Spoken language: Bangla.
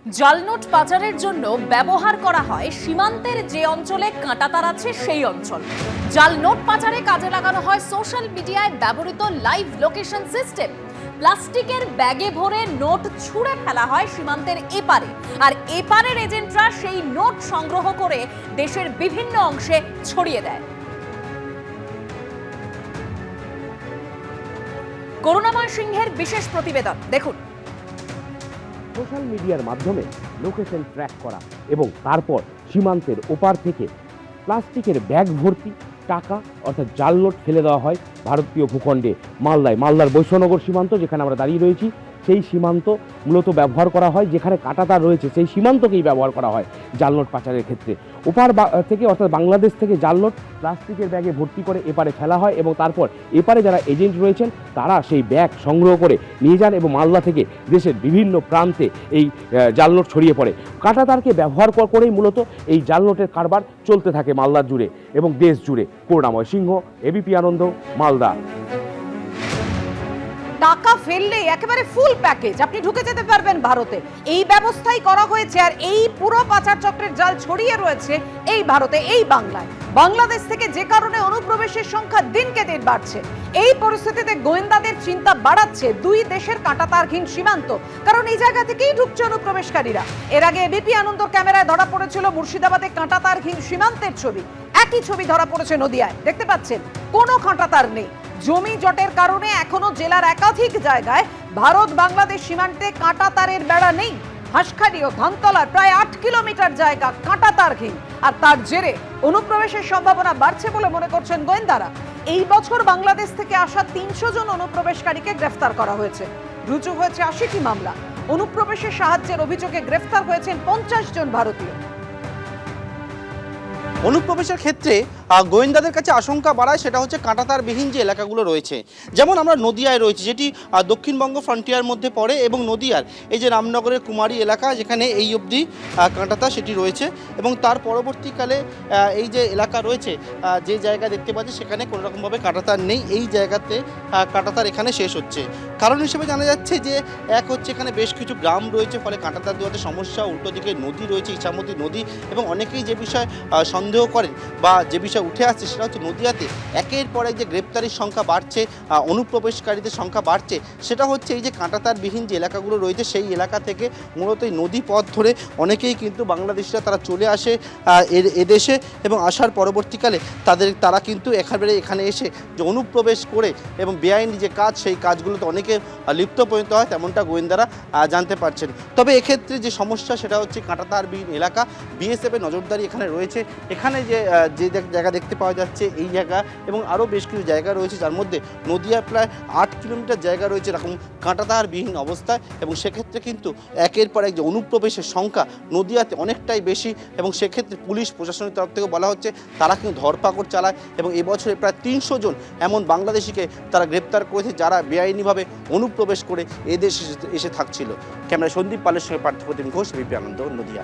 জালনোট পাচারের জন্য ব্যবহার করা হয় সীমান্তের যে অঞ্চলে কাঁটাতার আছে সেই অঞ্চল। জালনোট পাচারে কাজে লাগানো হয় সোশ্যাল মিডিয়ায় ব্যবহৃত লাইভ লোকেশন সিস্টেম। প্লাস্টিকের ব্যাগে ভরে নোট ছুঁড়ে ফেলা হয় সীমান্তের এপারে, আর এপারের এজেন্টরা সেই নোট সংগ্রহ করে দেশের বিভিন্ন অংশে ছড়িয়ে দেয়। করুণাময় সিংহের বিশেষ প্রতিবেদন দেখুন। সোশ্যাল মিডিয়ার মাধ্যমে লোকেশন ট্র্যাক করা এবং তারপর সীমান্তের ওপার থেকে প্লাস্টিকের ব্যাগ ভর্তি টাকা অর্থাৎ জাল নোট ফেলে দেওয়া হয় ভারতীয় ভূখণ্ডে মালদার বৈশ্যনগর সীমান্ত যেখানে আমরা দাঁড়িয়ে রয়েছি। সেই সীমান্ত মূলত ব্যবহার করা হয়, যেখানে কাঁটাতার রয়েছে সেই সীমান্তকেই ব্যবহার করা হয় জাল নোট পাচারের ক্ষেত্রে। ওপার থেকে অর্থাৎ বাংলাদেশ থেকে জাল নোট প্লাস্টিকের ব্যাগে ভর্তি করে এপারে ফেলা হয় এবং তারপর এপারে যারা এজেন্ট রয়েছেন তারা সেই ব্যাগ সংগ্রহ করে নিয়ে যান এবং মালদা থেকে দেশের বিভিন্ন প্রান্তে এই জাল নোট ছড়িয়ে পড়ে। কাঁটাতারকে ব্যবহার করেই মূলত এই জাল নোটের কারবার চলতে থাকে মালদা জুড়ে এবং দেশ জুড়ে। করুণাময় সিংহ, এবিপি আনন্দ, মালদা। টাকা ফেললেই একেবারে ফুল প্যাকেজ আপনি ঢুকে যেতে পারবেন ভারতে, এই ব্যবস্থাই করা হয়েছে। আর এই পুরো পাচার চক্রের জাল ছড়িয়ে রয়েছে এই ভারতে, এই বাংলায়। বাংলাদেশ থেকে যে কারণে অনুপ্রবেশের সংখ্যা দিনকে দিন বাড়ছে। এই পরিস্থিতিতে গোয়েন্দাদের চিন্তা বাড়াচ্ছে দুই দেশের কাঁটাতারহীন সীমান্ত, কারণ এই জায়গা থেকেই ঢুকছে অনুপ্রবেশকারীরা। এর আগে এবিপি আনন্দর ক্যামেরায় ধরা পড়েছিল মুর্শিদাবাদে কাঁটাতারহীন সীমান্তের ছবি। একই ছবি ধরা পড়েছে নদিয়ায়। দেখতে পাচ্ছেন কোনো কাঁটাতার নেই। জমি জটের কারণে এখনো জেলার একাধিক জায়গায় ভারত বাংলাদেশ সীমান্তে কাঁটাতারের বেড়া নেই। হাঁসখালি ও ধানতলার প্রায় 8 কিলোমিটার জায়গা কাঁটাতারহীন, আর তার জেরে অনুপ্রবেশের সম্ভাবনা বাড়ছে বলে মনে করছেন গোয়েন্দারা। এই বছর বাংলাদেশ থেকে আসা 300 জন অনুপ্রবেশকারীকে গ্রেফতার করা হয়েছে। রুজু হয়েছে 80টি মামলা। অনুপ্রবেশের সাহায্যের অভিযোগে গ্রেফতার হয়েছেন 50 জন ভারতীয়। অনুপ্রবেশের ক্ষেত্রে গোয়েন্দাদের কাছে আশঙ্কা বাড়ায় সেটা হচ্ছে কাঁটাতারবিহীন যে এলাকাগুলো রয়েছে। যেমন আমরা নদিয়ায় রয়েছে, যেটি দক্ষিণবঙ্গ ফ্রন্টিয়ার মধ্যে পড়ে, এবং নদিয়ার এই যে রামনগরের কুমারী এলাকা যেখানে এই অবধি কাঁটাতার সেটি রয়েছে, এবং তার পরবর্তীকালে এই যে এলাকা রয়েছে যে জায়গা দেখতে পাচ্ছি সেখানে কোনো রকমভাবে কাঁটাতার নেই। এই জায়গাতে কাঁটাতার এখানে শেষ হচ্ছে। কারণ হিসেবে জানা যাচ্ছে যে এক হচ্ছে এখানে বেশ কিছু গ্রাম রয়েছে, ফলে কাঁটাতার দেওয়াতে সমস্যা। উল্টো দিকে নদী রয়েছে, ইছামতি নদী, এবং অনেকেই যে বিষয় সন্দেহ করেন বা যে বিষয় উঠে আসছে সেটা হচ্ছে নদিয়াতে একের পর এক যে গ্রেপ্তারির সংখ্যা বাড়ছে, অনুপ্রবেশকারীদের সংখ্যা বাড়ছে, সেটা হচ্ছে এই যে কাঁটাতারবিহীন যে এলাকাগুলো রয়েছে সেই এলাকা থেকে মূলত এই নদী পথ ধরে অনেকেই কিন্তু বাংলাদেশিরা তারা চলে আসে এদেশে, এবং আসার পরবর্তীকালে তারা কিন্তু এখানে এসে যে অনুপ্রবেশ করে এবং বেআইনি যে কাজ সেই কাজগুলোতে অনেকে লিপ্ত পরিণত হয়, তেমনটা গোয়েন্দারা জানতে পারছেন। তবে এক্ষেত্রে যে সমস্যা সেটা হচ্ছে কাঁটাতারবিহীন এলাকা। বিএসএফের নজরদারি এখানে রয়েছে। এখানে যে জায়গা দেখতে পাওয়া যাচ্ছে এই জায়গা এবং আরও বেশ কিছু জায়গা রয়েছে, যার মধ্যে নদিয়ার প্রায় 8 কিলোমিটার জায়গা রয়েছে এরকম কাঁটাতারবিহীন অবস্থায়, এবং সেক্ষেত্রে কিন্তু একের পর এক যে অনুপ্রবেশের সংখ্যা নদিয়াতে অনেকটাই বেশি, এবং সেক্ষেত্রে পুলিশ প্রশাসনের তরফ থেকে বলা হচ্ছে তারা কিন্তু ধরপাকড় চালায়, এবং এবছরে প্রায় 300 জন এমন বাংলাদেশিকে তারা গ্রেপ্তার করেছে যারা বেআইনিভাবে অনুপ্রবেশ করে এদেশে এসে থাকছিল। ক্যামেরা সন্দীপ পালের সঙ্গে পার্থপ্রতিম ঘোষ, এবিপি আনন্দ, নদিয়া।